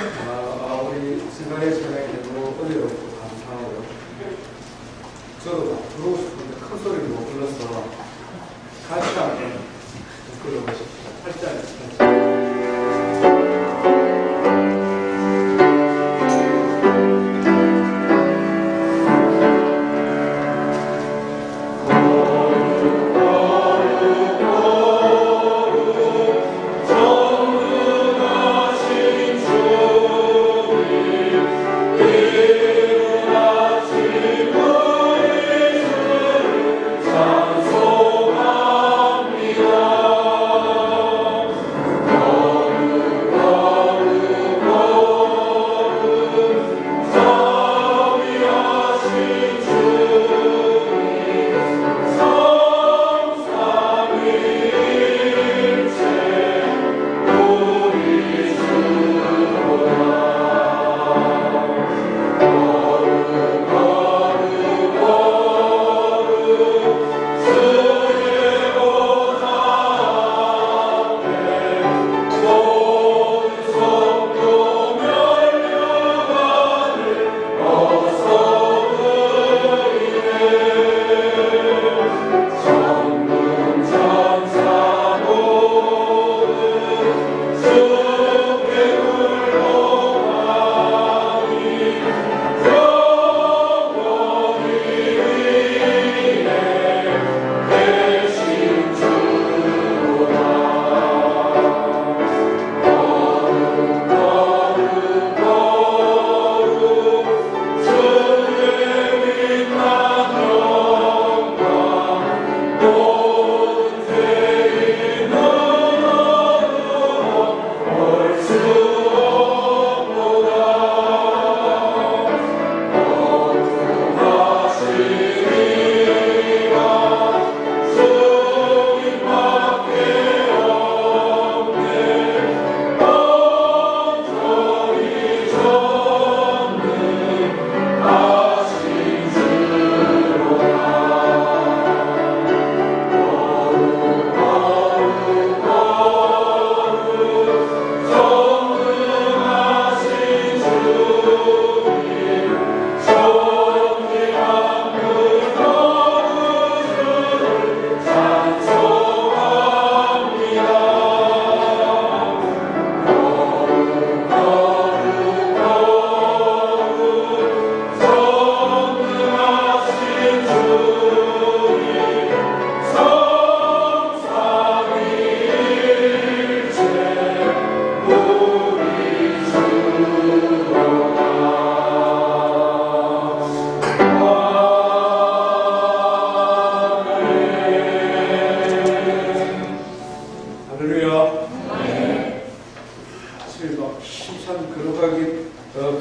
우리 생활의 전에 너무 어려웠고 감사하고요. 저도 막 부르고 싶은데 큰 소리로 못 불러서 같이 한번 불러보십시오. 팔짱.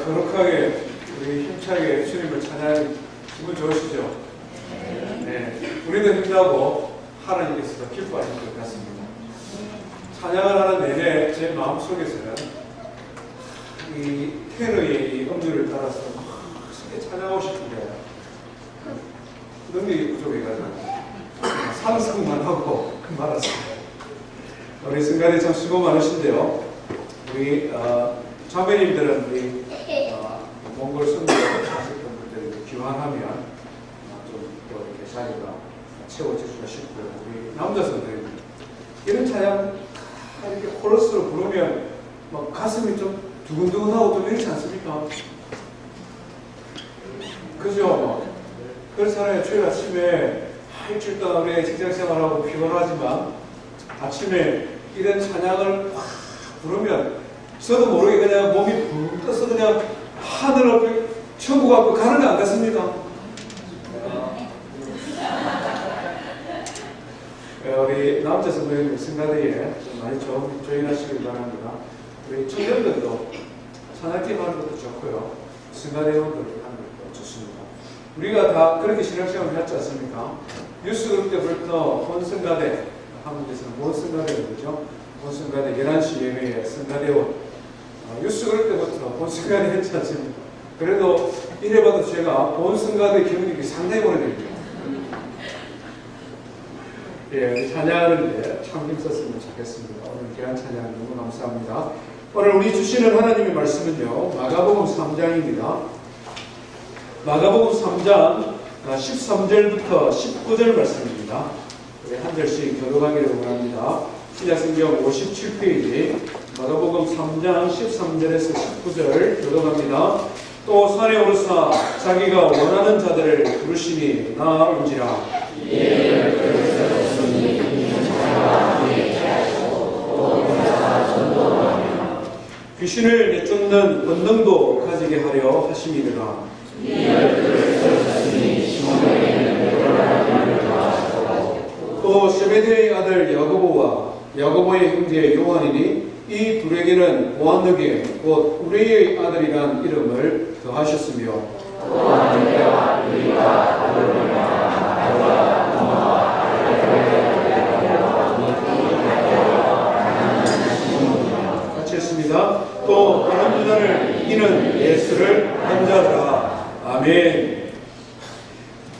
거룩하게 우리 힘차게 주님을 찬양하는 기분 좋으시죠? 네. 우리도 힘나고 하나님께서도 기뻐하실 것 같습니다. 찬양을 하는 내내 제 마음속에서는 이 테너의 이 음률을 따라서 크게 찬양하고 싶은데 능력이 부족해가지고 상상만 하고 말았습니다. 우리 순간에 참 수고 많으신데요. 우리 자매님들은 우리 몽골 선교 하셨던 분들 기원하면 좀 또 이렇게 자리가 채워지기가 싶고요. 우리 남자 선생님 이런 찬양 이렇게 코러스로 부르면 막 가슴이 좀 두근두근하고 좀 이렇지 않습니까? 그죠? 그렇잖아요. 주일 아침에 일주일 동안 우리 직장생활하고 피곤하지만 아침에 이런 찬양을 확 부르면 저도 모르게 그냥 몸이 붕 떠서 그냥 하늘 앞에 천국 앞에 가는 거 안 같습니까? 우리 남자 선배님 승가대에 많이 조인하시길 바랍니다. 우리 청년들도 찬양팀 하는 것도 좋고요. 승가대원들 하는 것도 좋습니다. 우리가 다 그렇게 신학생활을 했지 않습니까? 유스그룹 때부터 본승가대, 한국에서는 본승가대는 거죠. 본승가대 11시 예배에 승가대원 유스그룹 때부터 본승가대 했지 않습니까? 그래도 이래봐도 제가 본승가대 경력이 상당히 오래됩니다. 예, 찬양하는데 참 힘썼으면 좋겠습니다. 오늘 귀한 찬양 너무 감사합니다. 오늘 우리 주시는 하나님의 말씀은요, 마가복음 3장입니다. 마가복음 3장 13절부터 19절 말씀입니다. 우리 한 절씩 교독하기를 원합니다. 신약성경 57페이지 마가복음 3장 13절에서 19절 교독합니다. 또 산에 오르사 자기가 원하는 자들을 부르시니 나온지라. 귀신을 내쫓는 권능도 가지게 하려 하심이니라. 또 세베대의 아들 야고보와 야고보의 형제 요한이니 이 둘에게는 보아느게 곧 우리의 아들이란 이름을 더하셨으며 같이 했습니다. 또 다른 유다를 이기는 예수를 한 자라. 아멘.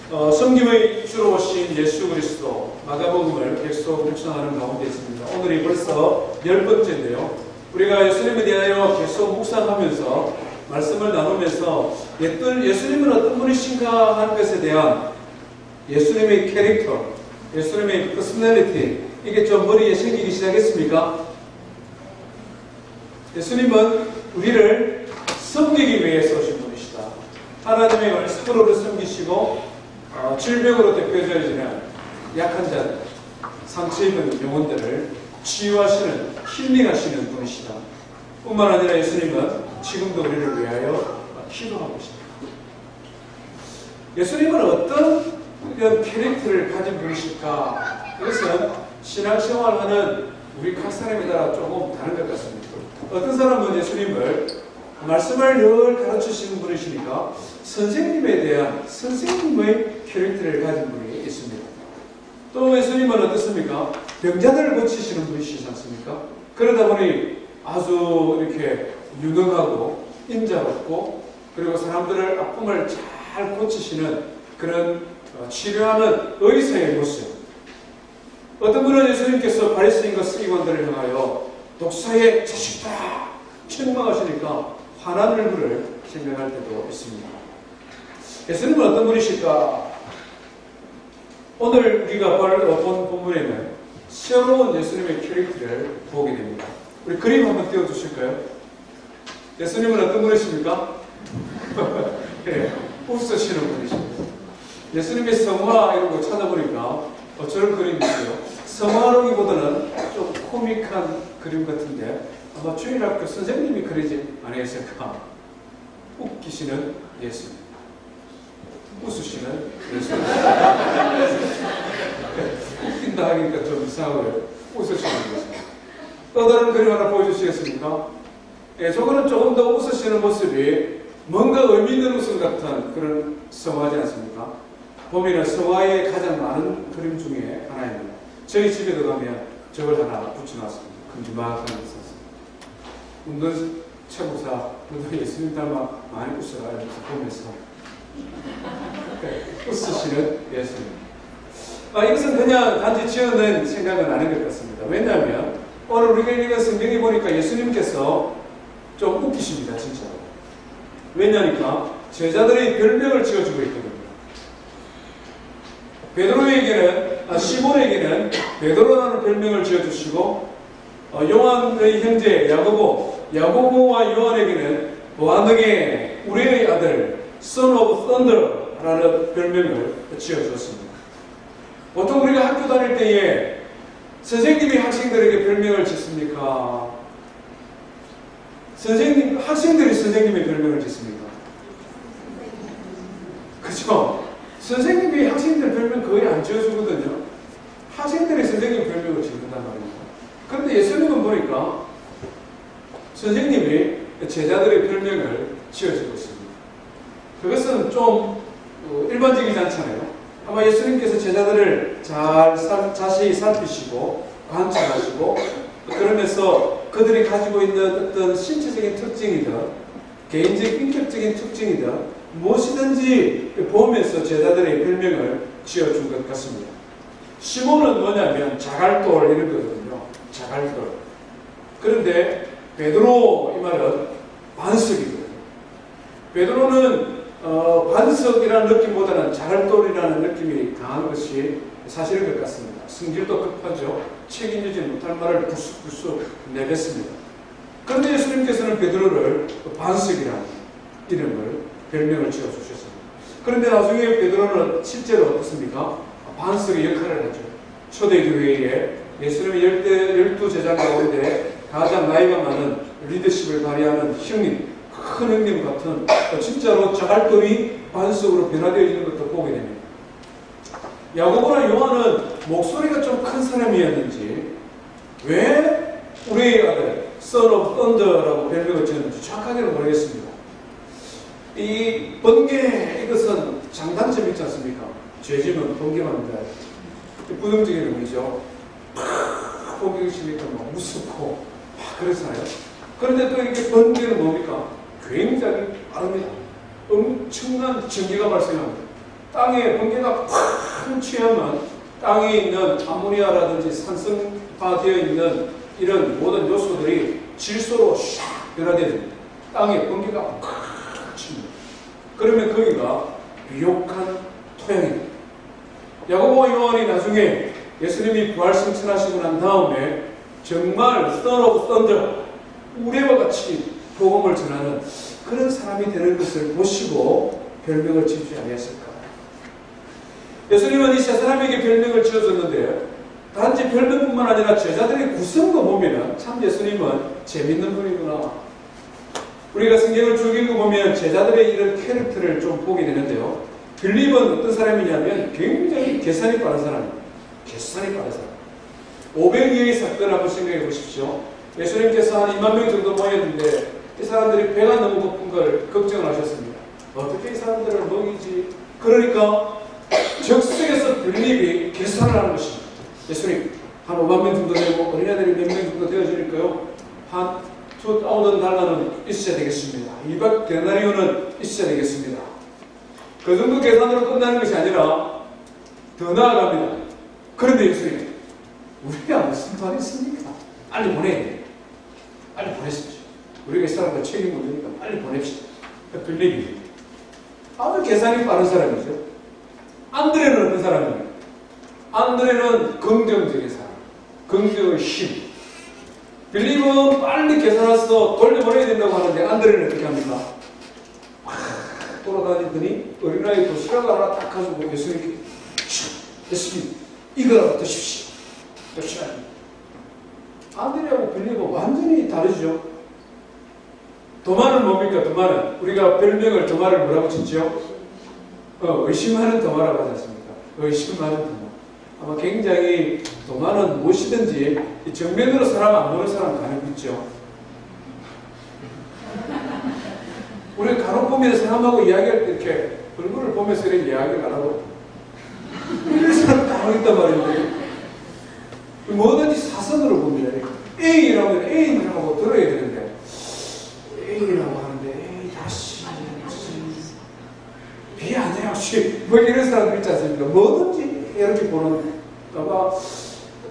성경의 주로 오신 예수 그리스도 마가복음을 계속 묵상하는 가운데 있습니다. 오늘이 벌써 10번째인데요. 우리가 예수님에 대하여 계속 묵상하면서 말씀을 나누면서 예수님은 어떤 분이신가 하는 것에 대한 예수님의 캐릭터, 예수님의 퍼스널리티, 이게 좀 머리에 생기기 시작했습니까? 예수님은 우리를 섬기기 위해서 오신 분이시다. 하나님의 말씀으로 섬기시고 질병으로 대표되어지는 약한 자들, 상처 입은 영혼들을 치유하시는, 힐링하시는 분이시다. 뿐만 아니라 예수님은 지금도 우리를 위하여 기도하고 계십니다. 예수님은 어떤 이런 캐릭터를 가진 분이실까? 그것은 신앙생활하는 우리 각 사람에 따라 조금 다른 것 같습니다. 어떤 사람은 예수님을 말씀을 늘 가르치시는 분이시니까 선생님에 대한 선생님의 캐릭터를 가진 분이 있습니다. 또 예수님은 어떻습니까? 병자들을 고치시는 분이시지 않습니까? 그러다 보니 아주 이렇게 유능하고 인자롭고 그리고 사람들의 아픔을 잘 고치시는 그런 치료하는 의사의 모습. 어떤 분은 예수님께서 바리새인과 서기관들을 향하여 독사의 자식들아 책망하시니까 화난 얼굴을 생각할 때도 있습니다. 예수님은 어떤 분이실까? 오늘 우리가 본 본문에는 새로운 예수님의 캐릭터를 보게 됩니다. 우리 그림 한번 띄워주실까요? 예수님은 어떤 분이십니까? 네, 웃으시는 분이십니다. 예수님의 성화 이런 거 찾아보니까 저런 그림이 있어요. 성화로기보다는 좀 코믹한 그림 같은데 아마 주일학교 선생님이 그리지 아니었을까? 웃기시는 예수님, 웃으시는 예수님. 웃긴다 하니까 좀 이상하고요. 웃으시는 예수님. 또 다른 그림 하나 보여주시겠습니까? 예, 저거는 조금 더 웃으시는 모습이 뭔가 의미 있는 웃음 같은 그런 성화지 않습니까? 보면은 성화에 가장 많은 그림 중에 하나입니다. 저희 집에 들어가면 저걸 하나 붙여놨습니다. 큼지막한 거 있었습니다. 웃는 최고사, 너도 예수님 닮아 많이 웃어라 이러면서 보면서 웃으시는 예수님. 이것은 그냥 단지 지어낸 생각은 아닌 것 같습니다. 왜냐하면 오늘 우리가 읽은 성경에 보니까 예수님께서 좀 웃기십니다. 진짜로. 왜냐니까 제자들의 별명을 지어주고 있거든요. 시몬에게는 베드로라는 별명을 지어주시고 요한의 형제 야고보와 요한에게는 보아느게 우리의 아들 Son of Thunder라는 별명을 지어주었습니다. 보통 우리가 학교 다닐 때에 선생님이 학생들에게 별명을 짓습니까? 학생들이 선생님의 별명을 짓습니까? 그렇죠? 선생님이 학생들 별명 거의 안 지어주거든요. 학생들이 선생님 별명을 짓는단 말입니다. 그런데 예수님은 보니까 선생님이 제자들의 별명을 지어주고 있습니다. 그것은 좀 일반적이지 않잖아요. 아마 예수님께서 제자들을 자세히 살피시고 관찰하시고 그러면서 그들이 가지고 있는 어떤 신체적인 특징이든 개인적 인격적인 특징이든 무엇이든지 보면서 제자들의 별명을 지어준 것 같습니다. 시몬은 뭐냐면 자갈돌 이런 거거든요. 자갈돌. 그런데 베드로 이 말은 반석이거든요. 베드로는 반석이라는 느낌보다는 자갈돌이라는 느낌이 강한 것이 사실인 것 같습니다. 성질도 급하죠. 책임지지 못할 말을 불쑥불쑥 내뱉습니다. 그런데 예수님께서는 베드로를 반석이라는 이름을 별명을 지어주셨습니다. 그런데 나중에 베드로는 실제로 어떻습니까? 반석의 역할을 하죠. 초대교회에 예수님의 12제자 가운데 가장 나이가 많은 리더십을 발휘하는 형님, 큰 형님 같은 진짜로 자갈돌이 반석으로 변화되어 있는 것도 보게 됩니다. 야고보나 요한은 목소리가 좀 큰 사람이었는지 왜 우리의 아들 Son of Thunder라고 별명을 지었는지 정확하게는 모르겠습니다. 이 번개, 이것은 장단점이 있지 않습니까? 죄지면 번개만 입니다. 부정적인 의미죠. 번개가 치니까 막 무섭고 막 그렇잖아요. 그런데 또 이렇게 번개는 뭡니까? 굉장히 빠릅니다. 엄청난 전기가 발생합니다. 땅에 번개가 팍 취하면 땅에 있는 아모니아라든지 산성화되어 있는 이런 모든 요소들이 질소로 샥 변화됩니다. 땅에 번개가 팍 칩니다. 그러면 거기가 비옥한 토양입니다. 야고보와 요한이 나중에 예수님이 부활 승천하시고 난 다음에 정말 Son of Thunder, 우레와 같이 복음을 전하는 그런 사람이 되는 것을 보시고 별명을 지지 아니했을까? 예수님은 이 세 사람에게 별명을 지어줬는데 단지 별명뿐만 아니라 제자들의 구성도 보면 참 예수님은 재밌는 분이구나. 우리가 성경을 쭉 읽어보면 제자들의 이런 캐릭터를 좀 보게 되는데요. 빌립은 어떤 사람이냐면 굉장히 계산이 빠른 사람입니다. 계산이 빠른 사람. 500여의 사건을 한번 생각해 보십시오. 예수님께서 한 2만 명 정도 모였는데 이 사람들이 배가 너무 고픈 걸 걱정을 하셨습니다. 어떻게 이 사람들을 먹이지? 그러니까 적석에서 빌립이 계산을 하는 것입니다. 예수님, 한 5만 명 정도 되고 어린아이들이 몇 명 정도 되어지니까요. 한 2,000달러는 있어야 되겠습니다. 200 데나리온은 있어야 되겠습니다. 그 정도 계산으로 끝나는 것이 아니라 더 나아갑니다. 그런데 예수님, 우리가 무슨 말이 있습니까? 빨리 보내야 돼요. 빨리 보내십시오. 우리가 이 사람들 책임을 묻으니까 빨리 보냅시다. 빌립이 아주 계산이 빠른 사람이죠. 안드레는 어떤 사람이에요? 안드레는 긍정적인 사람, 긍정의 힘. 빌립은 빨리 계산해서 돌려보내야 된다고 하는데 안드레는 어떻게 합니까? 돌아다니더니 어린아이 도시락 하나 딱 가지고 예수님께 예수님 이거라도 드십시오. 드시라니. 안드레하고 빌립은 완전히 다르죠. 도마는 뭡니까? 도마는 우리가 별명을 도마를 뭐라고 짓죠? 의심하는 도마라고 하지 않습니까? 의심하는 도마. 아마 굉장히 도마는 무엇이든지 정면으로 사람 안 보는 사람 가는 있죠. 우리 간혹 보면 사람하고 이야기할 때 이렇게 얼굴을 보면서 이렇게 이야기를 안 하고 이런 사람 가만히 있단 말인데 뭐든지 사선으로 봅니다. A라고 A라고 들어야 되는데 A라고 하는데 A 다시 B 아니야 C 뭐 이런 사람들 있지 않습니까? 뭐든지 이렇게 보는 아마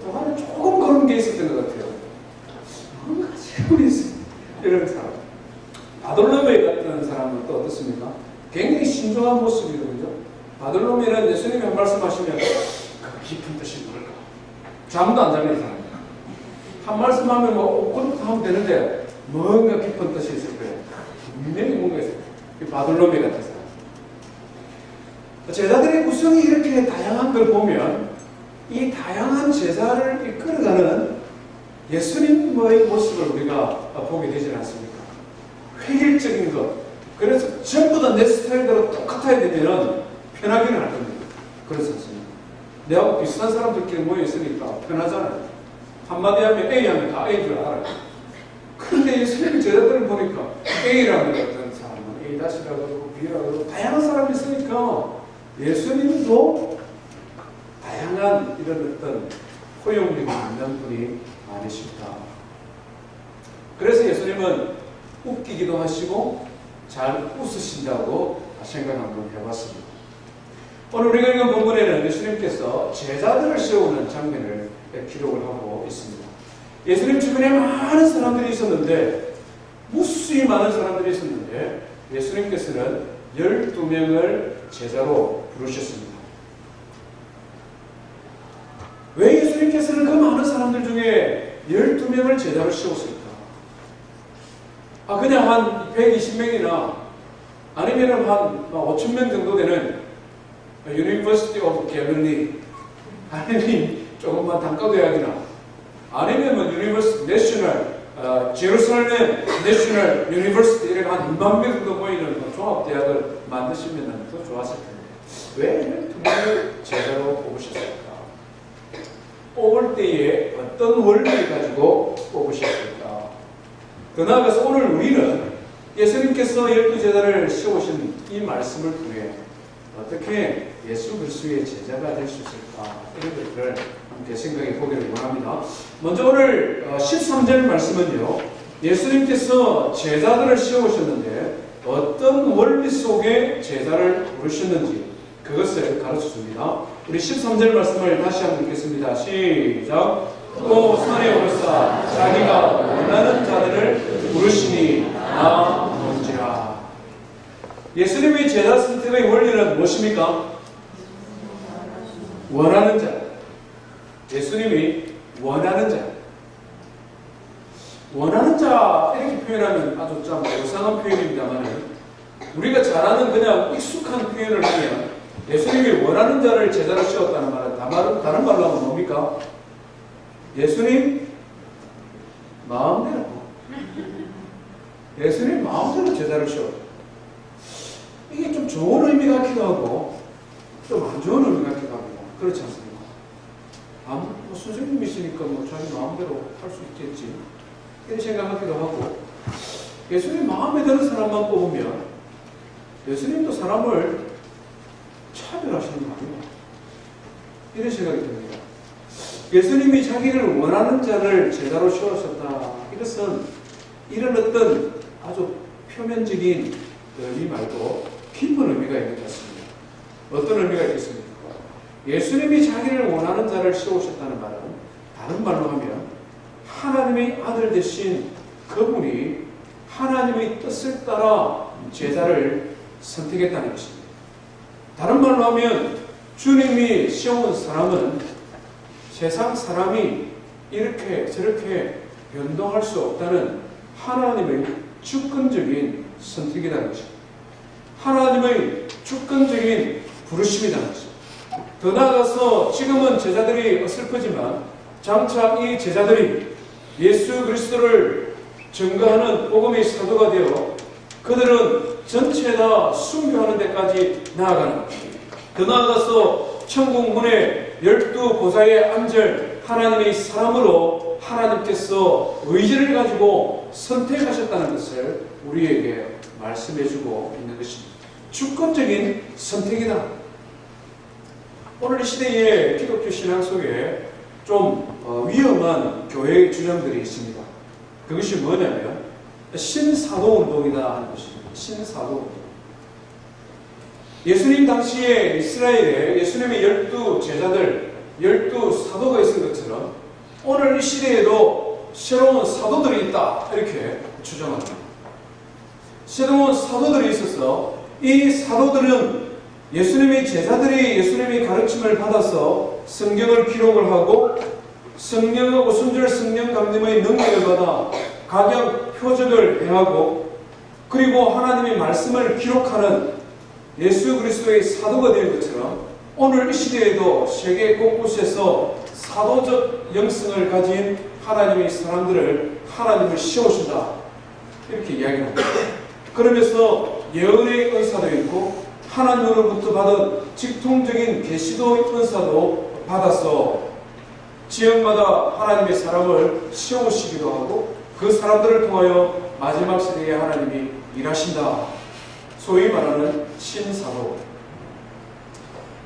동안에 조금 그런 게 있었던 것 같아요. 뭔가 세월이 있어요. 이런 사람. 바돌로메 같은 사람은 또 어떻습니까? 굉장히 신중한 모습이거든요. 바돌로메는 예수님이 한 말씀하시면 그 깊은 뜻이 뭘까? 잠도 안 자는 사람이에요. 한 말씀하면 뭐 그렇게 하면 되는데 뭔가 깊은 뜻이 있을 거예요. 분명히 뭔가 있어요. 바돌로메 같은 사람. 제자들의 구성이 이렇게 다양한 걸 보면 이 다양한 제자를 이끌어가는 예수님의 모습을 우리가 보게 되지 않습니까? 획일적인 것. 그래서 전부 다 내 스타일대로 똑같아야 되면 편하기는 할 겁니다. 그렇지 않습니까? 내하고 비슷한 사람들끼리 모여있으니까 편하잖아요. 한마디 하면 A 하면 다 A인 줄 알아요. 그런데 예수님 제자들을 보니까 A라는 어떤 사람은 A-라고 하고 B라고 하고 다양한 사람이 있으니까 예수님도 다양한 이런 어떤 포용력이 있는 분이 아니십니다. 그래서 예수님은 웃기기도 하시고 잘 웃으신다고 생각 한번 해봤습니다. 오늘 우리가 읽은 본문에는 예수님께서 제자들을 세우는 장면을 기록을 하고 있습니다. 예수님 주변에 많은 사람들이 있었는데, 무수히 많은 사람들이 있었는데, 예수님께서는 12명을 제자로 부르셨습니다. 왜 예수님께서는 그 많은 사람들 중에 12명을 제자로 세웠을까? 그냥 한 120명이나 아니면 한 5,000명 정도 되는 University of Galilee, 아니면 조금만 단과대학이나 아니면 University National, Jerusalem National University 이렇게 한 2만 명 정도 모이는 종합대학을 만드시면 더 좋았을 텐데 왜 12명을 제자로 뽑으셨을까? 뽑을 때에 어떤 원리를 가지고 뽑으셨을까? 더 나아가서 오늘 우리는 예수님께서 12제자를 세우신 이 말씀을 통해 어떻게 예수 그리스도의 제자가 될 수 있을까? 이런 것들을 함께 생각해 보기를 원합니다. 먼저 오늘 13절 말씀은요, 예수님께서 제자들을 세우셨는데 어떤 원리 속에 제자를 부르셨는지 그것을 가르쳐 줍니다. 우리 13절 말씀을 다시 한번 읽겠습니다. 시작. 또 산에 오르사 자기가 원하는 자들을 부르시니 나 온지라. 예수님의 제자 선택의 원리는 무엇입니까? 원하는 자. 예수님이 원하는 자. 원하는 자 이렇게 표현하면 아주 좀 이상한 표현입니다만 우리가 잘 아는 그냥 익숙한 표현을 하면 예수님이 원하는 자를 제자로 세웠다는 말은 다른 말로 하면 뭡니까? 예수님 마음대로. 예수님 마음대로 제자를 세웠다. 이게 좀 좋은 의미 같기도 하고 좀 안 좋은 의미 같기도 하고 그렇지 않습니까? 선생님이시니까 자기 마음대로 할 수 있겠지 이런 생각하기도 하고 예수님 마음에 드는 사람만 뽑으면 예수님도 사람을 차별하시는 거 아니에요? 이런 생각이 듭니다. 예수님이 자기를 원하는 자를 제자로 세우셨다. 이것은 이런 어떤 아주 표면적인 의미 말고 깊은 의미가 있는 것 같습니다. 어떤 의미가 있겠습니까? 예수님이 자기를 원하는 자를 세우셨다는 말은 다른 말로 하면 하나님의 아들 되신 그분이 하나님의 뜻을 따라 제자를 선택했다는 것입니다. 다른 말로 하면 주님이 세운 사람은 세상 사람이 이렇게 저렇게 변동할 수 없다는 하나님의 주권적인 선택이라는 것입니다. 하나님의 주권적인 부르심이라는 것입니다. 더 나아가서 지금은 제자들이 어설프지만 장차 이 제자들이 예수 그리스도를 증거하는 복음의 사도가 되어 그들은 전체 다 순교하는 데까지 나아가는 것입니다. 더 나아가서 천국 문에 12보좌에 앉을 하나님의 사람으로 하나님께서 의지를 가지고 선택하셨다는 것을 우리에게 말씀해주고 있는 것입니다. 주권적인 선택이다. 오늘 이 시대의 기독교 신앙 속에 좀 위험한 교회의 주장들이 있습니다. 그것이 뭐냐면 신사도운동이다 하는 것입니다. 신사도운동. 예수님 당시에 이스라엘에 예수님의 12제자들, 12사도가 있은 것처럼 오늘 이 시대에도 새로운 사도들이 있다 이렇게 주장합니다. 새로운 사도들이 있어서 이 사도들은 예수님의 제자들이 예수님의 가르침을 받아서 성경을 기록을 하고 성령하고 순절 성령 감림의 능력을 받아 각양 표적을 행하고 그리고 하나님의 말씀을 기록하는 예수 그리스도의 사도가 된 것처럼 오늘 이 시대에도 세계 곳곳에서 사도적 영성을 가진 하나님의 사람들을 하나님을 세우신다 이렇게 이야기합니다. 그러면서 예언의 은사도 있고 하나님으로부터 받은 직통적인 계시도 은사도 받아서 지역마다 하나님의 사람을 세우시기도 하고 그 사람들을 통하여 마지막 시대에 하나님이 일하신다. 소위 말하는 신사도.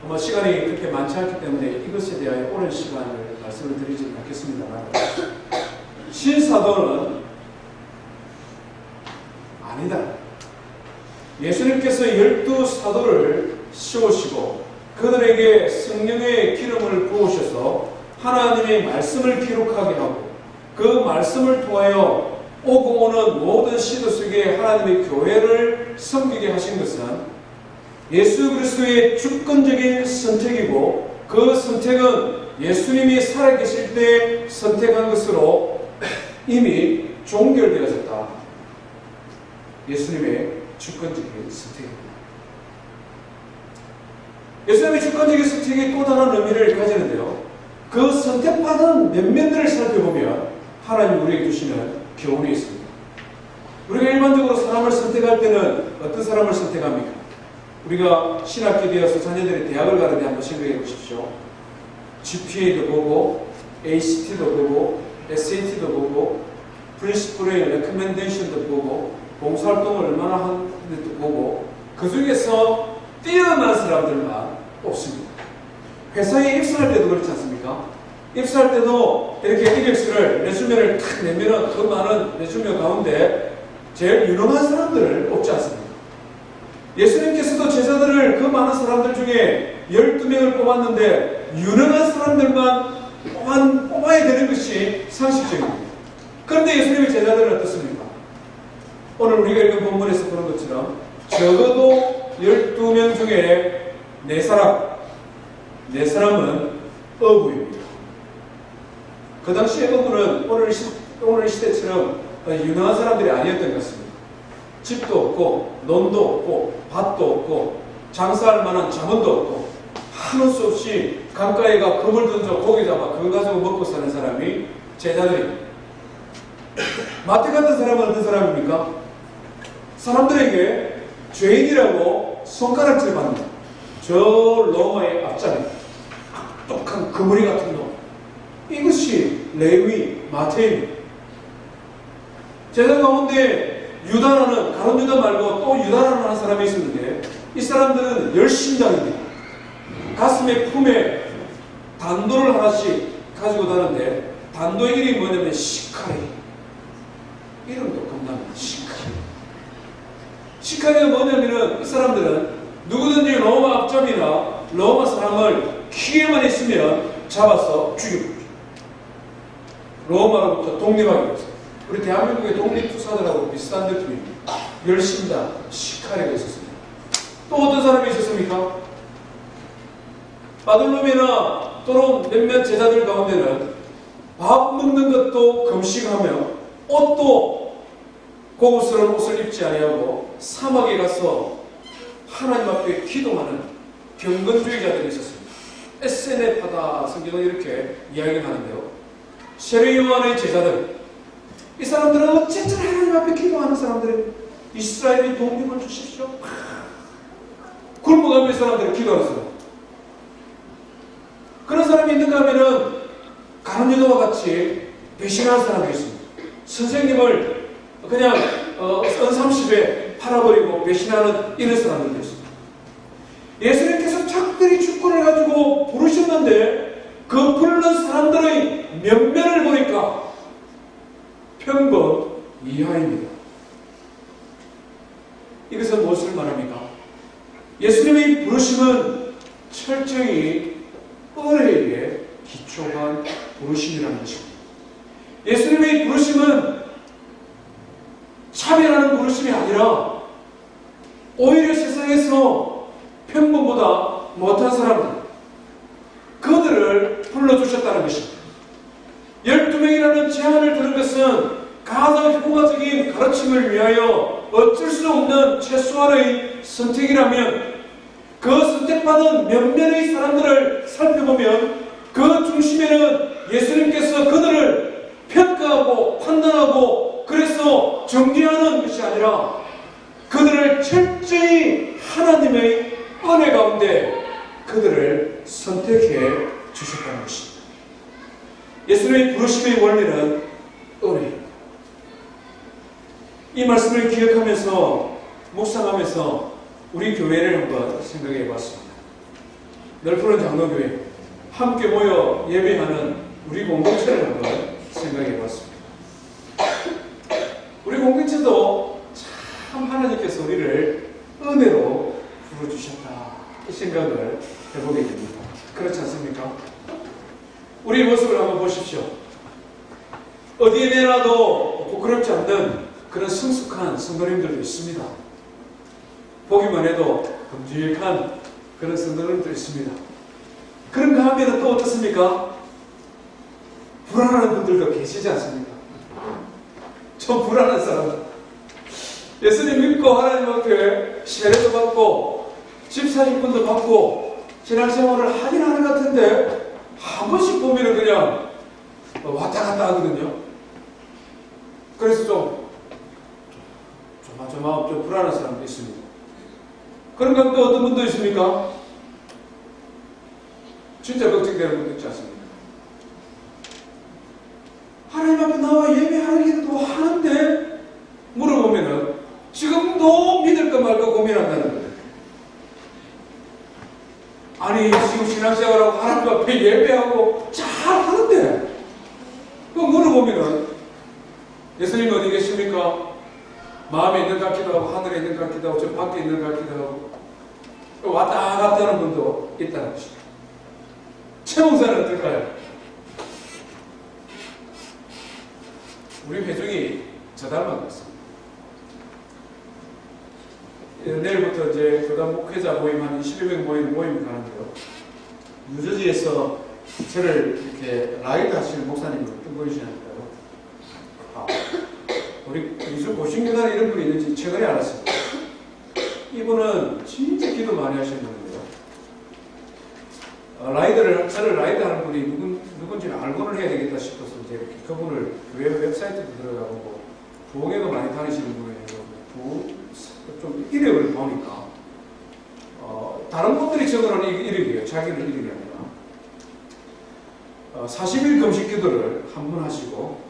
아마 시간이 그렇게 많지 않기 때문에 이것에 대하여 오랜 시간을 말씀을 드리지 않겠습니다만 신사도는 아니다. 예수님께서 12사도를 세우시고 그들에게 성령의 기름을 부으셔서 하나님의 말씀을 기록하게 하고 그 말씀을 통하여 오고 오는 모든 시대 속에 하나님의 교회를 섬기게 하신 것은 예수 그리스도의 주권적인 선택이고, 그 선택은 예수님이 살아계실 때 선택한 것으로 이미 종결되어졌다. 예수님의 주권적인 선택입니다. 예수님의 주권적인 선택이 또 다른 의미를 가지는데요. 그 선택받은 몇몇들을 살펴보면 하나님 우리에게 주시는 교훈이 있습니다. 우리가 일반적으로 사람을 선택할 때는 어떤 사람을 선택합니까? 우리가 신학기 되어서 자녀들이 대학을 가는데 한번 생각해 보십시오. GPA도 보고, ACT도 보고, SAT도 보고, 프린시플의 레커멘데이션도 보고, 봉사활동을 얼마나 하는지도 보고, 그 중에서 뛰어난 사람들만 뽑습니다. 회사에 입사할 때도 그렇지 않습니까? 입사할 때도 이렇게 이력서를, 레주메를 탁 내면은 그 많은 레주메 가운데 제일 유능한 사람들을 뽑지 않습니다. 예수님께서도 제자들을 그 많은 사람들 중에 12명을 뽑았는데 유능한 사람들만 뽑아야 되는 것이 상식적입니다. 그런데 예수님의 제자들은 어떻습니까? 오늘 우리가 읽은 본문에서 보는 것처럼 적어도 12명 중에 4사람은 어부입니다. 그 당시에 어부는 오늘 시대처럼 유능한 사람들이 아니었던 것 같습니다. 집도 없고, 논도 없고, 밭도 없고, 장사할 만한 자문도 없고, 한올 수 없이 강가에 가 금을 던져 고기 잡아 그거 가지고 먹고 사는 사람이 제자들입니다. 마태 같은 사람은 어떤 사람입니까? 사람들에게 죄인이라고 손가락질 받는 저 로마의 앞자리, 악독한 그물이 같은 놈, 이것이 레위, 마태입니다. 제자 가운데 유다라는, 가룟 유다 말고 또 유다라는 사람이 있었는데, 이 사람들은 열심장입니다. 가슴에 품에 단도를 하나씩 가지고 다는데, 단도의 이름이 뭐냐면 시카리. 이름도 겁납니다. 시카리. 시카리가 뭐냐면은 이 사람들은 누구든지 로마 앞잡이나 로마 사람을 기회만 있으면 잡아서 죽여버립니다. 로마로부터 독립하기 위해서. 우리 대한민국의 독립투사들하고 비슷한 느낌입니다. 열심장, 시카리가 있었습니다. 또 어떤 사람이 있었습니까? 바돌로메나 또는 몇몇 제자들 가운데는 밥 먹는 것도 금식하며 옷도 고급스러운 옷을 입지 아니하고 사막에 가서 하나님 앞에 기도하는 경건주의자들이 있었습니다. SNF하다 성경은 이렇게 이야기하는데요. 세례 요한의 제자들, 이 사람들은 어쨌든 하나님 앞에 기도하는 사람들이 이스라엘의 독립을 주십시오. 굶어가며 이 사람들은 기도하는 사람. 그런 사람이 있는가 하면은 가룟 유다와 같이 배신하는 사람이 있습니다. 선생님을 그냥 은30에 팔아버리고 배신하는 이런 사람들도 있습니다. 예수님께서 특별히 주권을 가지고 부르셨는데 그 부르는 사람들의 면면을 보니까 평범 이하입니다. 이것은 무엇을 말합니까? 예수님의 부르심은 철저히 은혜에 기초한 부르심이라는 것입니다. 예수님의 부르심은 차별하는 부르심이 아니라 오히려 세상에서 평범보다 못한 사람들, 그들을 불러주셨다는 것입니다. 12명이라는 제안을 들은 것은 가장 효과적인 가르침을 위하여 어쩔 수 없는 최소한의 선택이라면, 그 선택받은 몇몇의 사람들을 살펴보면 그 중심에는 예수님께서 그들을 평가하고 판단하고 그래서 정죄하는 것이 아니라 그들을 철저히 하나님의 은혜 가운데 그들을 선택해 주셨다는 것입니다. 예수님의 부르심의 원리는 은혜입니다. 이 말씀을 기억하면서 묵상하면서 우리 교회를 한번 생각해 봤습니다. 넓은 장로교회 함께 모여 예배하는 우리 공동체를 한번 생각해 봤습니다. 우리 공동체도 참 하나님께서 우리를 은혜로 부르주셨다, 이 생각을 해보게 됩니다. 그렇지 않습니까? 우리 모습을 한번 보십시오. 어디에 내놔도 부끄럽지 않는 그런 성숙한 성도님들도 있습니다. 보기만 해도 끔찍한 그런 성도님들도 있습니다. 그런 가운데는 또 어떻습니까? 불안한 분들도 계시지 않습니까? 좀 불안한 사람들. 예수님 믿고 하나님 앞에 세례도 받고 집사직분도 받고 신앙생활을 하긴 하는 것 같은데 한 번씩 보면 그냥 왔다 갔다 하거든요. 그래서 좀 불안한 사람도 있습니다. 그런 가운데 어떤 분도 있습니까? 진짜 걱정되는 분도 있지 않습니까? 하나님 앞에 나와 예배하기도 하는데 물어보면은 지금도 믿을까 말까 고민한다는 거예요. 아니 지금 신앙생활하고 하나님 앞에 예배하고 잘 하는데 그거 물어보면은 예수님 어디 계십니까? 마음에 있는 것 같기도 하고 하늘에 있는 것 같기도 하고 저 밖에 있는 것 같기도 하고 왔다 갔다 하는 분도 있다는 것이죠. 최홍사는 어떨까요? 우리 회중이 저 닮은 것 같습니다. 내일부터 이제 교단 목회자 모임 한 22명 모임이 가는데요. 뉴저지에서 저를 이렇게 라이드 하시는 목사님을 보이시니까요. 우리 이수 고신교단 이런 분이 있는지 최근에 알았습니다. 이분은 진짜 기도 많이 하시는 분인데요. 저를 라이드 하는 분이 누군지는 알고는 해야 되겠다 싶어서 이제 이렇게 그분을 교회 웹사이트도 들어가고 부흥회도 많이 다니시는 분이에요. 좀 이력을 보니까 다른 분들이 적어놓은 이력이에요. 자기는 이력이 아니라 40일 금식 기도를 한 번 하시고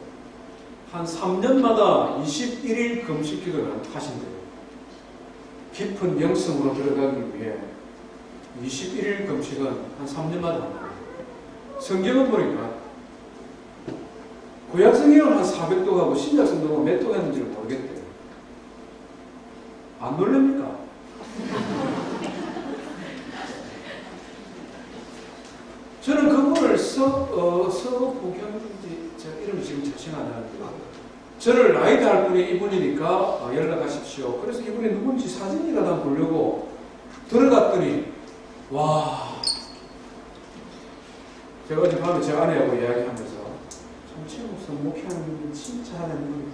한 3년마다 21일 금식 기도를 하신대요. 깊은 영성으로 들어가기 위해 21일 금식은 한 3년마다 합니다. 성경을 보니까 구약성경은 한 400도 가고 신약성경은 몇 도 했는지를 모르겠대요. 안 놀랍니까? 저는 그분을 서보경인지 제가 이름이 지금 자신이 안 나는데 저를 라이드 할 분이 이분이니까 연락하십시오. 그래서 이분이 누군지 사진이라도 한번 보려고 들어갔더니 와 제가 어젯밤에 제 아내하고 이야기하면서 참 최목사 목회하는 분 진짜 하나님 분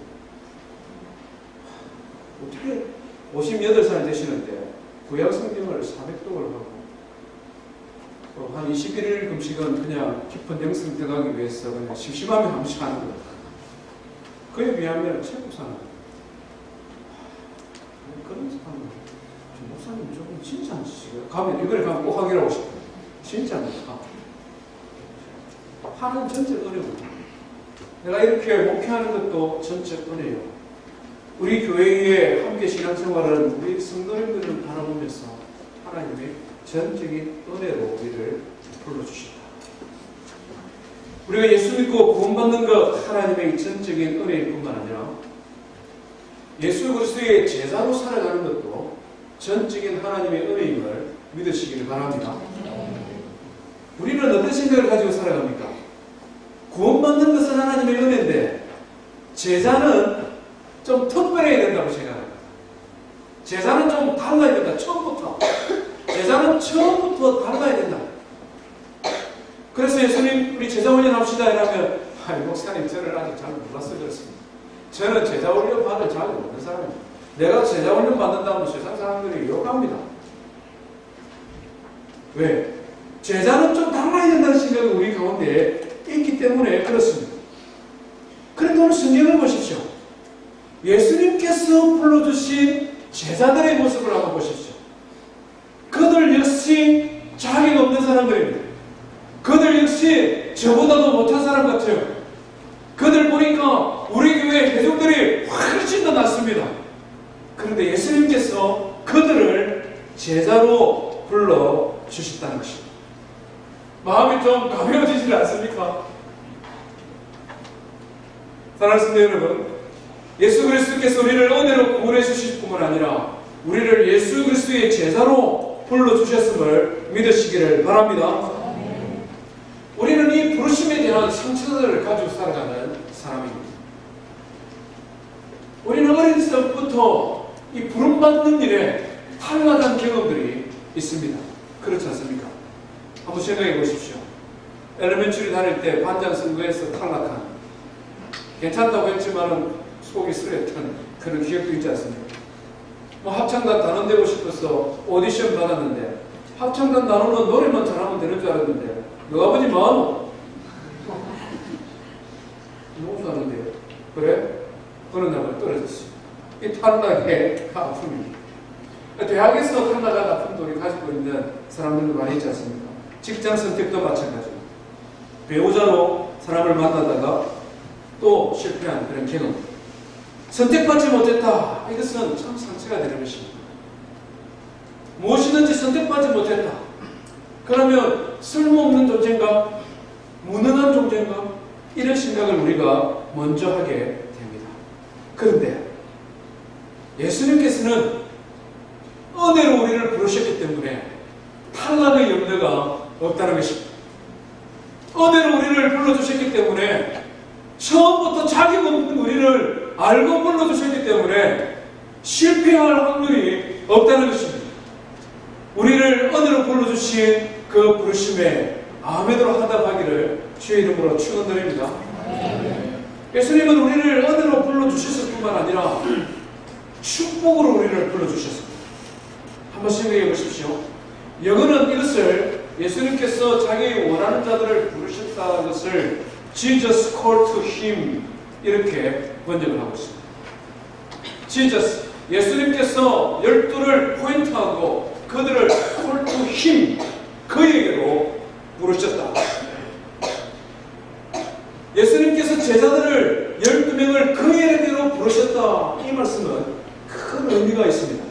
어떻게 58살 되시는데 구약 성경을 400독을 하고 한 21일 금식은 그냥 깊은 영성 들어가기 위해서 그냥 심심하면 한 번씩 하는 거예요. 그에 비하면 최목사는 그런 사람은 목사님 조금 진짜 안 치시고요. 가면 이번에 가면 꼭 확인하고 싶어요. 진짜 안 치시고 하는 전체 은혜입니다. 내가 이렇게 목회하는 것도 전체 은혜예요. 우리 교회에 함께 신앙생활을 우리 성도님들을 바라보면서 하나님의 전적인 은혜로 우리를 불러주신다. 우리가 예수 믿고 구원받는 것 하나님의 전적인 은혜일 뿐만 아니라 예수 그리스도의 제자로 살아가는 것도 전적인 하나님의 은혜임을 믿으시기를 바랍니다. 우리는 어떤 생각을 가지고 살아갑니까? 구원받는 것은 하나님의 은혜인데 제자는 좀 특별해야 된다고 생각합니다. 제자는 좀 달라야 된다. 처음부터. 제자는 처음부터 달라야 된다. 그래서 예수님 우리 제자 훈련 합시다 이러면 목사님 저를 아직 잘 몰라서 그렇습니다. 저는 제자 훈련 받을 잘 모르는 사람입니다. 내가 제자 훈련 받는다면 세상 사람들이 욕합니다. 왜? 제자는 좀 달라야 된다는 생각이 우리 가운데 있기 때문에 그렇습니다. 그런데 오늘 성경을 보십시오. 예수님께서 불러주신 제자들의 모습을 한번 보십시오. 그들 역시 자격 없는 사람들입니다. 그들 역시 저보다도 못한 사람 같아요. 그들 보니까 우리 교회 회중들이 훨씬 더 낫습니다. 그런데 예수님께서 그들을 제자로 불러주셨다는 것입니다. 마음이 좀 가벼워지지 않습니까? 사랑하는 성도 여러분, 예수 그리스도께서 우리를 은혜로 구원해 주실 뿐만 아니라 우리를 예수 그리스도의 제자로 불러주셨음을 믿으시기를 바랍니다. 우리는 이 부르심에 대한 상처들을 가지고 살아가는 사람입니다. 우리는 어린 때부터 이 부름받는 일에 탈락한 경험들이 있습니다. 그렇지 않습니까? 한번 생각해 보십시오. 엘레멘터리 다닐 때 반장 선거에서 탈락한, 괜찮다고 했지만은 속이 쓰렸던 그런 기억도 있지 않습니까? 뭐 합창단 단원 되고 싶어서 오디션 받았는데 합창단 단원은 노래만 잘하면 되는 줄 알았는데 너 아버지 뭐하노? 너무 잘하는데요. 그래? 어느 날 떨어졌어요. 이 탈락의 아픔입니다. 대학에서 탈락한 아픔도 우리 가지고 있는 사람들도 많이 있지 않습니까? 직장 선택도 마찬가지고 배우자로 사람을 만나다가 또 실패한 그런 경험. 선택받지 못했다. 이것은 참 상처가 되는 것입니다. 무엇이든지 선택받지 못했다. 그러면 쓸모없는 존재인가? 무능한 존재인가? 이런 생각을 우리가 먼저 하게 됩니다. 그런데 예수님께서는 은혜로 우리를 부르셨기 때문에 탈락의 염려가 없다는 것입니다. 은혜로 우리를 불러주셨기 때문에 처음부터 자격 없는 우리를 알고 불러주셨기 때문에 실패할 확률이 없다는 것입니다. 우리를 은혜로 불러주신 그 부르심에 아멘으로 하답하기를 주의 이름으로 축원드립니다. 예수님은 우리를 은혜로 불러주셨을 뿐만 아니라 축복으로 우리를 불러주셨습니다. 한번 생각해 보십시오. 영어는 이것을 예수님께서 자기 원하는 자들을 부르셨다는 것을 Jesus called to him 이렇게 번역을 하고 있습니다. Jesus, 예수님께서 12를 포인트하고 그들을 call to him, 그에게로 부르셨다. 예수님께서 제자들을 12명을 그에게로 부르셨다. 이 말씀은 큰 의미가 있습니다.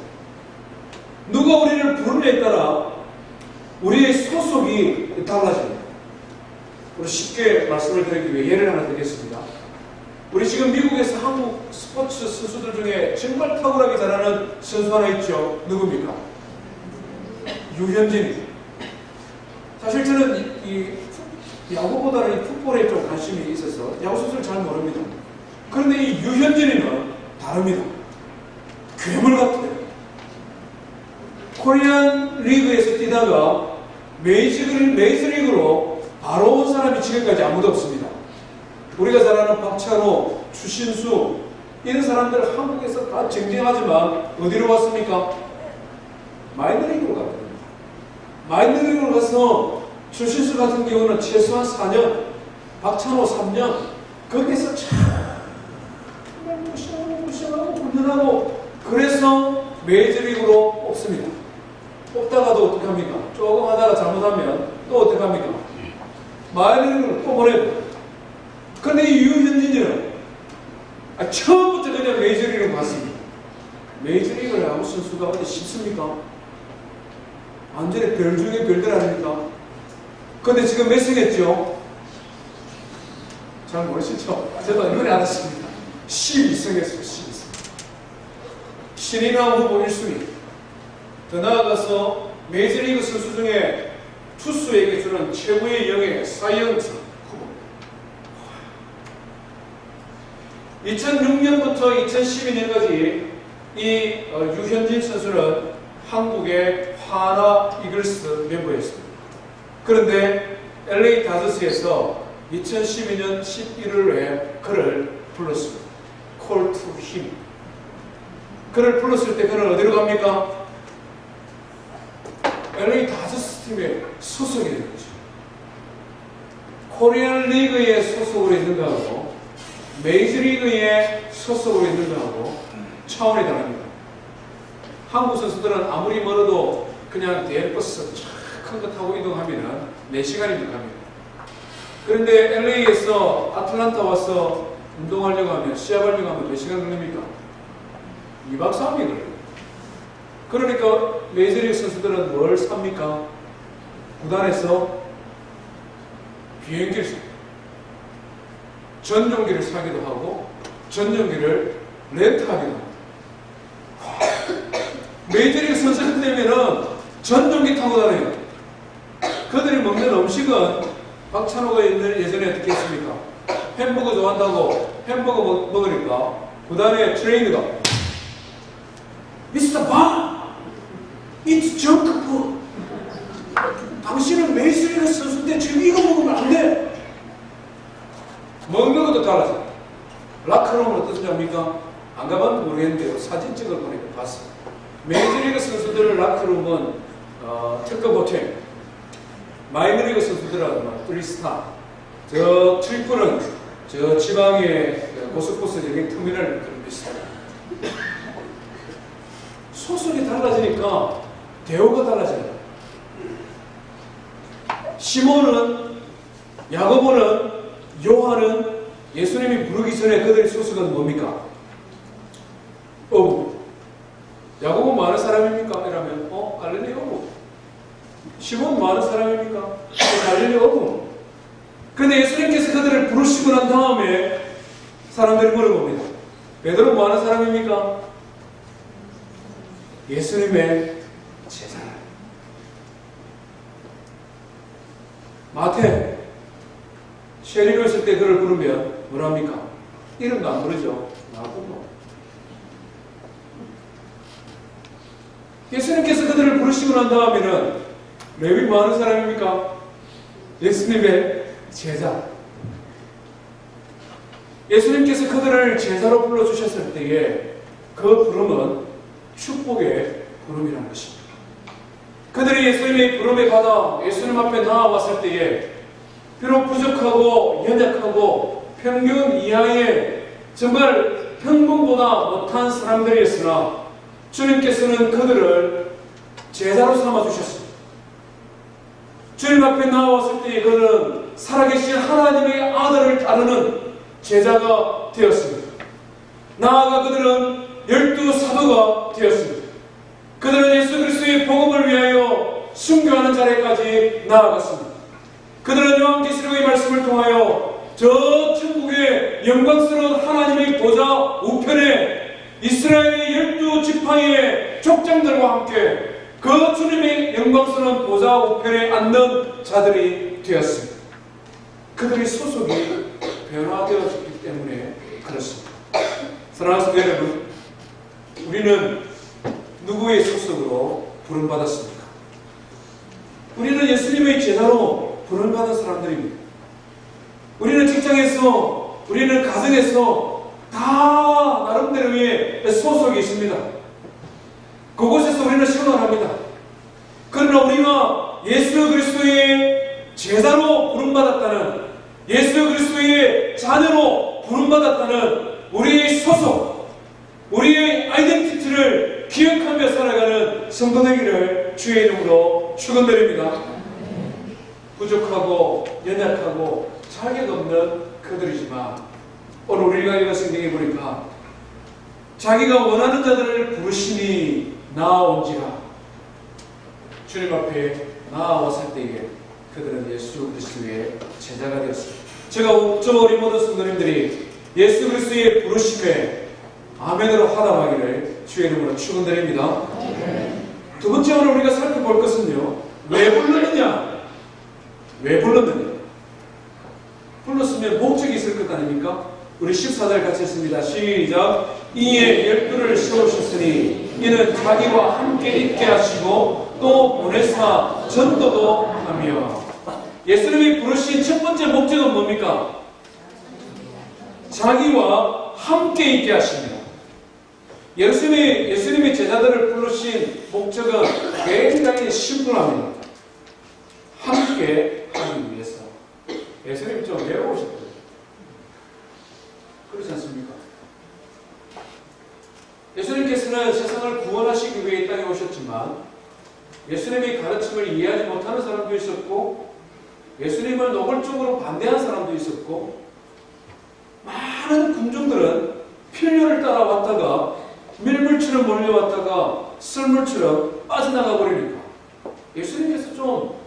누가 우리를 부르느냐에 따라 우리의 소속이 달라집니다. 우리 쉽게 말씀을 드리기 위해 예를 하나 드리겠습니다. 우리 지금 미국에서 한국 스포츠 선수들 중에 정말 탁월하게 잘하는 선수 하나 있죠. 누굽니까? 유현진이죠. 사실 저는 이 야구보다는 이 풋볼에 좀 관심이 있어서 야구 선수를 잘 모릅니다. 그런데 이 유현진이는 다릅니다. 괴물 같아요. 코리안 리그에서 뛰다가 메이저리그로 바로 온 사람이 지금까지 아무도 없습니다. 우리가 잘 아는 박찬호, 추신수 이런 사람들 한국에서 다 쟁쟁하지만 어디로 왔습니까? 마이너리그로 갔거든요. 마이너리그로 가서 추신수 같은 경우는 최소한 4년, 박찬호 3년 거기서 참 무시하고 훈련하고 그래서 메이저리그로 뽑습니다. 뽑다가도 어떻게 합니까? 조금 하다가 잘못하면 또 어떻게 합니까? 마이너리그로 또 보내고. 그런데 이 유현진이는 처음부터 그냥 메이저리그로 갔습니다. 메이저리그를 야구 선수가 어디 쉽습니까? 완전히 별 중에 별들 아닙니까? 그런데 지금 몇 승 했죠? 잘 모르시죠? 저도 이번에 알았습니다. 12승 했어요. 12승. 신인왕 후보 1순위. 더 나아가서 메이저리그 선수 중에 투수에게 주는 최고의 영예 사이언스 후보. 2006년부터 2012년까지 이 유현진 선수는 한국의 하나 이글스 멤버였습니다. 그런데 LA 다저스에서 2012년 11월에 그를 불렀습니다. Call to him. 그를 불렀을 때 그는 어디로 갑니까? LA 다저스 팀에 소속이 되는 거죠. 코리안 리그에 소속으로 있는 거하고 메이저리그에 소속으로 있는 거하고 차원이 다릅니다. 한국 선수들은 아무리 멀어도 그냥 대버스 큰 거 타고 이동하면 4시간이면 갑니다. 그런데 LA에서 아틀란타 와서 운동하려고 하면, 시합하려고 하면 몇 시간 걸립니까? 2박 3일 걸려요. 그러니까 메이저리그 선수들은 뭘 삽니까? 구단에서 비행기를 삽니다. 전용기를 사기도 하고 전용기를 렌트하기도 합니다. 메이저리그 선수들 되면은 전용기 타고 다녀요. 그들이 먹는 음식은 박찬호가 예전에 어떻게 했습니까? 햄버거 좋아한다고 햄버거 먹으니까 그 다음에 트레이너가 미스터 바! It's junk food. 당신은 메이저리그 선수인데 지금 이거 먹으면 안 돼. 먹는 것도 달라져. 라커룸은 어떤 소리입니까? 안 가봤는지 모르겠는데 사진 찍어 보니까 봤어요. 메이저리그 선수들 라커룸은 특급 호텔, 마이너리그 선수들은 3스타, 저 트리플은 저 지방의 고속버스 여행 터미널 그런 비슷해요. 소속이 달라지니까 대우가 달라져요. 시몬은, 야고보는, 요한은 예수님이 부르기 전에 그들의 소속은 뭡니까? 어부. 야고보 많은 사람입니까? 이러면 갈릴리 어부. 시몬 많은 사람입니까? 갈릴리 어부. 그런데 예수님께서 그들을 부르시고 난 다음에 사람들이 물어봅니다. 베드로 많은 사람입니까? 예수님의 제자. 마태 쉐리로 있을 때 그를 부르면 뭐랍니까? 이름도 안 부르죠. 나도. 예수님께서 그들을 부르시고 난 다음에는 레위 뭐 하는 사람입니까? 예수님의 제자. 예수님께서 그들을 제자로 불러주셨을 때에 그 부름은 축복의 부름이라는 것입니다. 그들이 예수님의 부름에 받아 예수님 앞에 나아왔을 때에 비록 부족하고 연약하고 평균 이하의 정말 평균보다 못한 사람들이었으나 주님께서는 그들을 제자로 삼아주셨습니다. 주님 앞에 나아왔을 때에 그는 살아계신 하나님의 아들을 따르는 제자가 되었습니다. 나아가 그들은 12사도가 되었습니다. 그들은 예수 그리스도의 복음을 위하여 순교하는 자리까지 나아갔습니다. 그들은 요한계시록의 말씀을 통하여 저 천국의 영광스러운 하나님의 보좌 우편에 이스라엘의 12지파의 족장들과 함께 그 주님의 영광스러운 보좌 우편에 앉는 자들이 되었습니다. 그들의 소속이 변화되어졌기 때문에 그렇습니다. 사랑하는 성도 여러분, 우리는 누구의 소속으로 부름받았습니까? 우리는 예수님의 제자로 부름받은 사람들입니다. 우리는 직장에서, 우리는 가정에서 다 나름대로의 소속이 있습니다. 그곳에서 우리는 생활합니다. 그러나 우리가 예수 그리스도의 제자로 부름받았다는, 예수 그리스도의 자녀로 부름받았다는 우리의 소속, 우리의 아이덴티티를 기억하며 살아가는 성도 되기를 주의 이름으로 축원드립니다. 부족하고 연약하고 자격 없는 그들이지만 오늘 우리가 읽은 성경에 보니까 자기가 원하는 자들을 부르시니 나아온지라 주님 앞에 나아왔을 때에 그들은 예수 그리스도의 제자가 되었습니다. 제가 우리 모든 성도님들이 예수 그리스도의 부르심에 아멘으로 화답하기를 주의 이름으로 축원드립니다. 두 번째 오늘 우리가 살펴볼 것은요, 왜 불렀느냐? 왜 불렀느냐? 불렀으면 목적이 있을 것 아닙니까? 우리 14절 같이 했습니다. 시작. 이에 12를 세우셨으니 이는 자기와 함께 있게 하시고 또 보내사 전도도 하며. 예수님이 부르신 첫 번째 목적은 뭡니까? 자기와 함께 있게 하십니다. 예수님이 제자들을 부르신 목적은 굉장히 심플합니다. 함께 하기 위해서. 예수님이 좀 외로우셨거든요. 그렇지 않습니까? 예수님께서는 세상을 구원하시기 위해 이 땅에 오셨지만 예수님의 가르침을 이해하지 못하는 사람도 있었고 예수님을 노골적으로 반대한 사람도 있었고 많은 군중들은 필요를 따라왔다가 밀물처럼 몰려왔다가 썰물처럼 빠져나가 버리니까 예수님께서 좀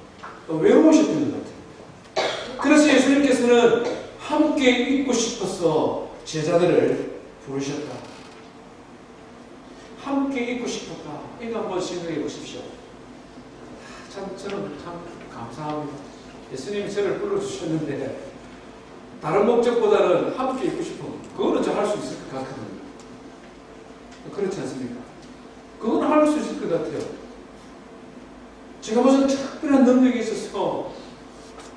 외로우셨던 것 같아요. 그래서 예수님께서는 함께 있고 싶어서 제자들을 부르셨다. 함께 있고 싶었다. 이거 한번 생각해 보십시오. 저는 참 감사합니다. 예수님이 저를 불러주셨는데 다른 목적보다는 함께 있고 싶은 그거는 저 할 수 있을 것 같거든요. 그렇지 않습니까? 그거는 할 수 있을 것 같아요. 제가 무슨 특별한 능력이 있어서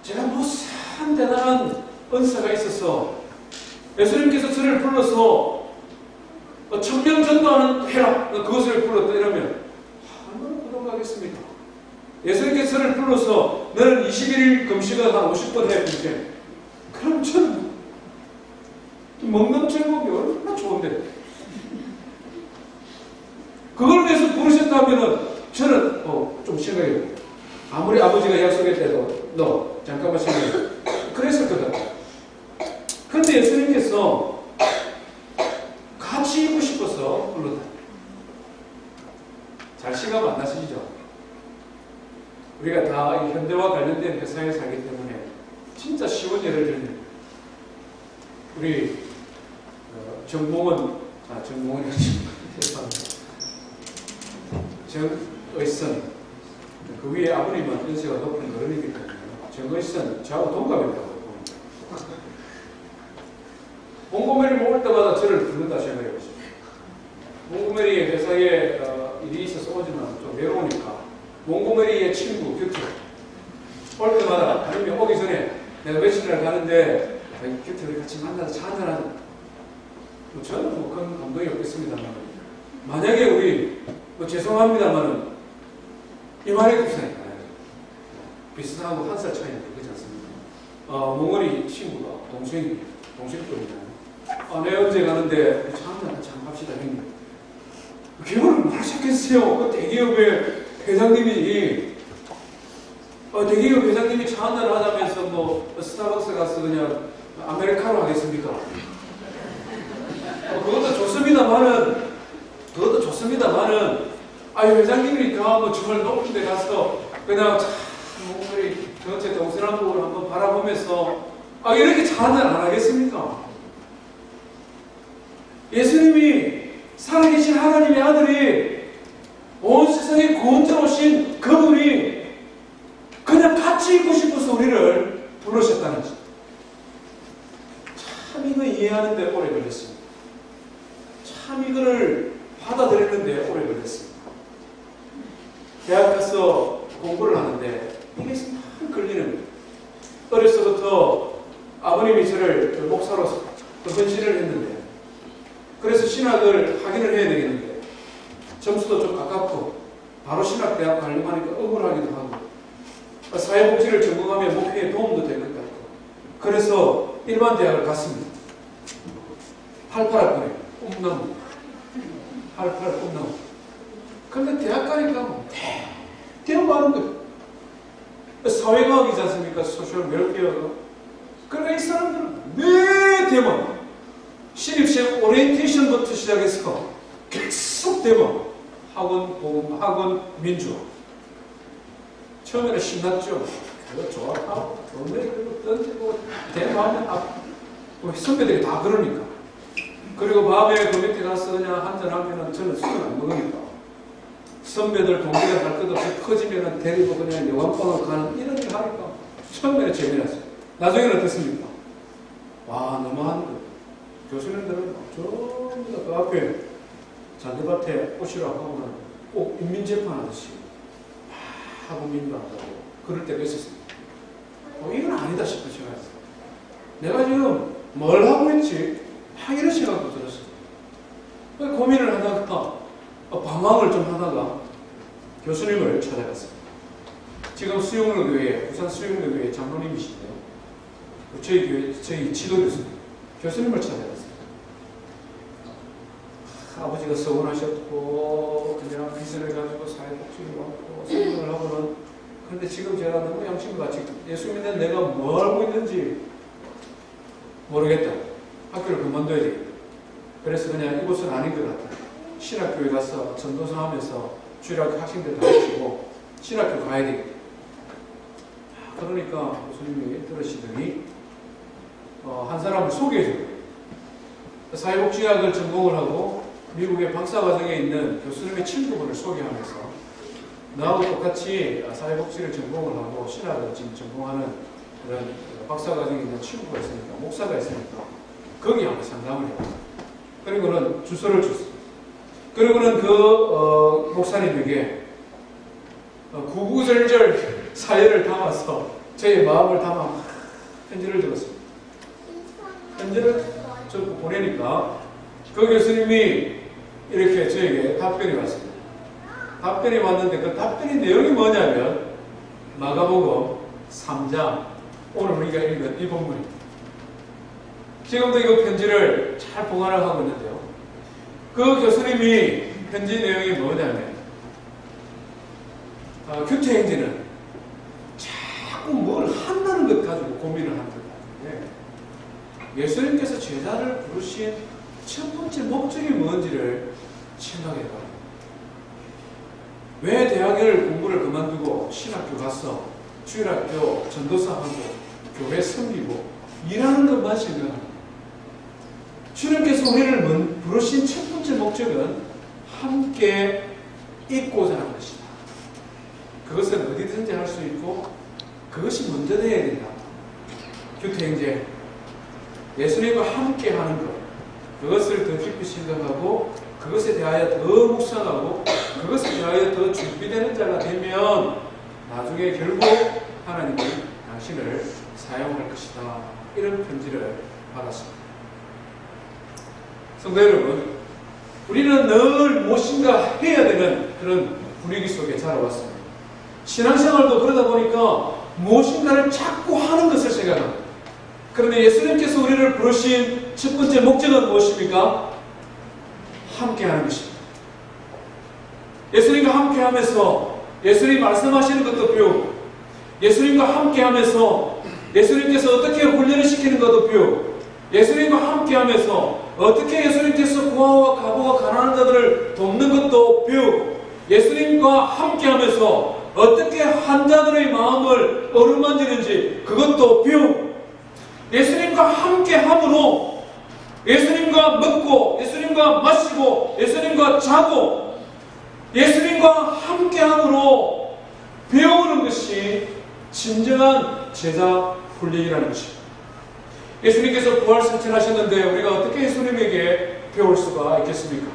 제가 무슨 대단한 은사가 있어서 예수님께서 저를 불러서 천명 전도하는 해라 그것을 불렀다 이러면 얼마나 부담가겠습니까? 예수님께서 저를 불러서 너는 21일 금식을 한 50번 해 이렇게 그럼 저는 먹는 제목이 얼마나 좋은데 그걸 위해서 부르셨다면 저는 좀 생각해요. 아무리 아버지가 약속했대도 너 잠깐만 생각해. 그랬을 것 같아요. 그런데 예수님께서 같이 있고 싶어서 불렀다. 잘 시각 안 나시죠? 우리가 다 이 현대와 관련된 회사에 살기 때문에 진짜 쉬운 예를 들면 우리 정몽원이 정의선 그 위에 아버님은 연세가 높은 어른이기 때문에 정의선 저하고 동갑이라고 봅니다. 몽고메리 모을 때마다 저를 부른다 생각해 보십시오. 몽고메리 회사에 일이 있어서 오지만 좀 외로우니까 몽고메리의 친구 곁에 올 때마다 아니면 오기 전에 내가 며칠이나 가는데 곁에 우리 같이 만나서 차 한잔하자. 저는 큰 감동이 없겠습니다만 만약에 우리 죄송합니다만은 이만의 급사니까요. 비슷하고 한 살 차이인데 그렇지 않습니까? 몽골이 친구가 동생뿐이잖아요. 내 언제 가는데 참 갑시다 형님. 기분을 모르셨겠어요. 그 대기업의 회장님이 대기업 회장님이 차 한잔 하자면서 뭐 스타벅스 가서 그냥 아메리카노 하겠습니까? 그것도 좋습니다만은 회장님이니까 뭐 정말 높은 데 가서 그냥 참 우리 전체 동서남북을 한번 바라보면서 이렇게 차 한잔 안 하겠습니까? 예수님이 살아계신 하나님의 아들이 온 세상에 구원자 오신 그분이 그냥 같이 있고 싶어서 우리를 부르셨다는 것. 참 이거 이해하는데 오래 걸렸습니다. 참 이거를 받아들이는데 오래 걸렸습니다. 대학 가서 공부를 하는데 이게 참 걸리는 거예요. 어려서부터 아버님이 저를 목사로서 헌신을 했는데 그래서 신학을 확인을 해야 되겠는데 점수도 좀 가깝고 바로 신학대학 가려고 하니까 억울하기도 하고 사회복지를 전공하면 목회에 도움도 될 것 같고 그래서 일반 대학을 갔습니다. 88학번에 꿈나무 88 꿈나무. 근데 대학 가니까 뭐 대학 많은 거예요. 사회과학이지 않습니까? 소셜 웰페어가. 그러니까 이 사람들은 매 대만 신입생 오리엔테이션부터 시작해서 계속 대만 학원, 보험, 학원, 민주화. 처음에는 신났죠. 그거 좋아하고 돈을 그리고 던지고 대만 선배들이 다 그러니까. 그리고 밤에 그 밑에 가서 그냥 한잔하면 저는 술을 안 먹으니까 선배들 동기들 할 것 없이 커지면 데리고 그냥 영화방을 가는 이런 일 하니까 처음에는 재미났어요. 나중에는 어떻습니까? 와 너무한 거. 교수님들은 전부 다 그 앞에 잔디밭에 오시라고 하면 꼭 인민재판 하듯이 하고 민주한다고 그럴 때가 있었습니다. 이건 아니다 싶은 생각이었어요. 내가 지금 뭘 하고 있지? 이런 생각도 들었어요. 고민을 하다가 방황을 좀 하다가 교수님을 찾아갔습니다. 지금 수영로교회, 부산 수영로교회 장로님이신데요. 저희 교회, 저희 지도 교수님, 교수님을 찾아갔습니다. 아버지가 서운하셨고 그냥 비전을 가지고 사회복지를 받고 생각을 하고는 그런데 지금 제가 너무 양심같이 예수 믿는 내가 뭐 알고 있는지 모르겠다. 학교를 그만둬야 되겠다. 그래서 그냥 이곳은 아닌 것 같다. 신학교에 가서 전도사 하면서 주일학교 학생들 가르치고 신학교 가야 되겠다. 그러니까 교수님이 들으시더니 한 사람을 소개해줘요. 사회복지학을 전공을 하고 미국의 박사과정에 있는 교수님의 친구분을 소개하면서 나하고 똑같이 사회복지를 전공을 하고 신학을 지금 전공하는 그런 박사과정에 있는 친구가 있으니까, 목사가 있으니까 거기 한번 상담을 해요. 그리고는 주소를 줬어요. 그리고는 그 목사님에게 구구절절 사연을 담아서 저의 마음을 담아 편지를 적었습니다. 편지를 좀 보내니까 그 교수님이 이렇게 저에게 답변이 왔습니다. 답변이 왔는데 그 답변의 내용이 뭐냐면 마가복음 3장 오늘 우리가 읽은 이 본문입니다. 지금도 이 편지를 잘 보관을 하고 있는데요. 그 교수님이 편지 내용이 뭐냐면 규태행제는 자꾸 뭘 한다는 것 가지고 고민을 하는 것 같은데 예수님께서 제자를 부르신 첫 번째 목적이 뭔지를 생각해 봐요. 왜 대학을 공부를 그만두고 신학교 가서 주일학교 전도사하고 교회 섬기고 일하는 것만 생각합니다. 주님께서 우리를 부르신 첫 번째 목적은 함께 있고자 하는 것이다. 그것은 어디든지 할 수 있고 그것이 먼저 되어야 된다. 규태행제, 예수님과 함께 하는 것, 그것을 더 깊이 생각하고 그것에 대하여 더 묵상하고 그것에 대하여 더 준비되는 자가 되면 나중에 결국 하나님이 당신을 사용할 것이다. 이런 편지를 받았습니다. 성도 여러분, 우리는 늘 무엇인가 해야 되는 그런 분위기 속에 자라왔습니다. 신앙생활도 그러다 보니까 무엇인가를 자꾸 하는 것을 생각합니다. 그런데 예수님께서 우리를 부르신 첫 번째 목적은 무엇입니까? 함께하는 것입니다. 예수님과 함께하면서 예수님 말씀하시는 것도 배우고 예수님과 함께하면서 예수님께서 어떻게 훈련을 시키는 것도 배우고 예수님과 함께하면서 어떻게 예수님께서 고아와 가부와 가난한 자들을 돕는 것도 배우고 예수님과 함께하면서 어떻게 환자들의 마음을 어루만지는지 그것도 배우고 예수님과 함께함으로 예수님과 먹고 예수님과 마시고 예수님과 자고 예수님과 함께함으로 배우는 것이 진정한 제자 훈련이라는 것입니다. 예수님께서 부활 선천하셨는데 우리가 어떻게 예수님에게 배울 수가 있겠습니까?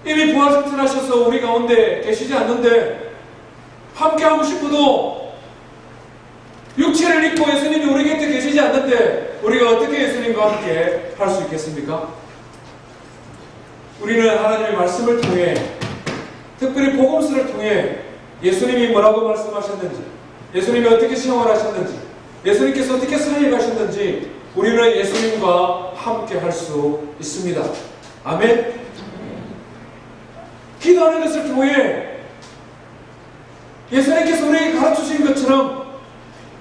이미 부활 선천하셔서 우리 가운데 계시지 않는데 함께하고 싶어도 육체를 입고 예수님이 우리 곁에 계시지 않는데 우리가 어떻게 예수님과 함께 할 수 있겠습니까? 우리는 하나님의 말씀을 통해 특별히 복음서를 통해 예수님이 뭐라고 말씀하셨는지 예수님이 어떻게 생활하셨는지 예수님께서 어떻게 사역을 하셨는지 우리는 예수님과 함께 할 수 있습니다. 아멘. 기도하는 것을 통해 예수님께서 우리에게 가르쳐주신 것처럼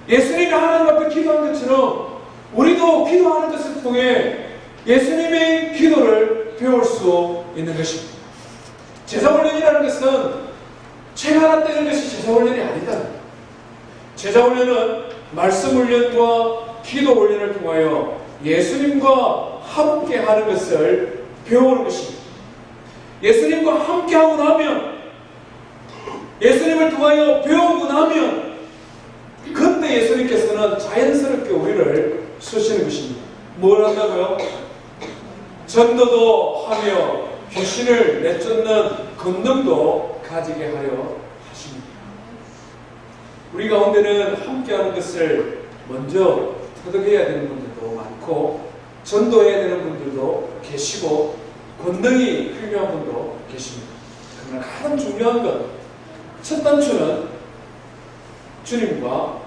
예수님이 하나님 앞에 기도한 것처럼 우리도 기도하는 것을 통해 예수님의 기도를 배울 수 있는 것입니다. 제자훈련이라는 것은 책 하나 떼는 것이 제자훈련이 아니다. 제자훈련은 말씀훈련과 기도훈련을 통하여 예수님과 함께하는 것을 배우는 것입니다. 예수님과 함께하고 나면 예수님을 통하여 배우고 나면 그때 예수님께서는 자연스럽게 우리를 쓰시는 것입니다. 뭘 한다고요? 전도도 하며 귀신을 내쫓는 권능도 가지게 하려 하십니다. 우리 가운데는 함께하는 것을 먼저 터득해야 되는 분들도 많고 전도해야 되는 분들도 계시고 권능이 필요한 분도 계십니다. 그러나 가장 중요한 것 첫 단추는 주님과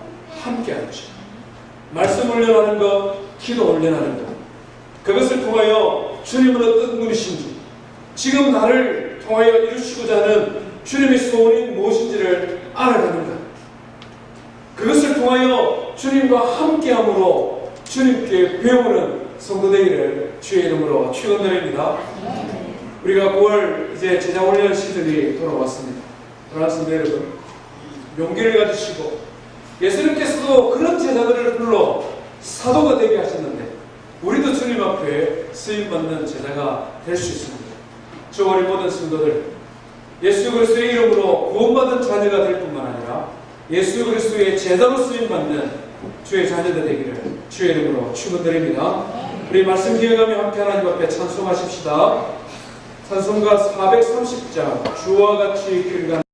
함께하는 것입니다. 말씀 훈련하는 것, 기도 훈련하는 것 그것을 통하여 주님은 어떤 분이신지 지금 나를 통하여 이루시고자 하는 주님의 소원이 무엇인지를 알아가는 것 그것을 통하여 주님과 함께함으로 주님께 배우는 성도 되기를 주의 이름으로 축원드립니다. 우리가 9월 이제 제자훈련 시즌이 돌아왔습니다. 사랑하는 여러분, 용기를 가지시고 예수님께서도 그런 제자들을 불러 사도가 되게 하셨는데 우리도 주님 앞에 쓰임받는 제자가 될 수 있습니다. 저와 우리 모든 성도들 예수 그리스도의 이름으로 구원받은 자녀가 될 뿐만 아니라 예수 그리스도의 제자로 쓰임받는 주의 자녀들 되기를 주의 이름으로 축원드립니다. 우리 말씀 기억하며 함께 하나님 앞에 찬송하십시다. 찬송가 430장 주와 같이 길 가는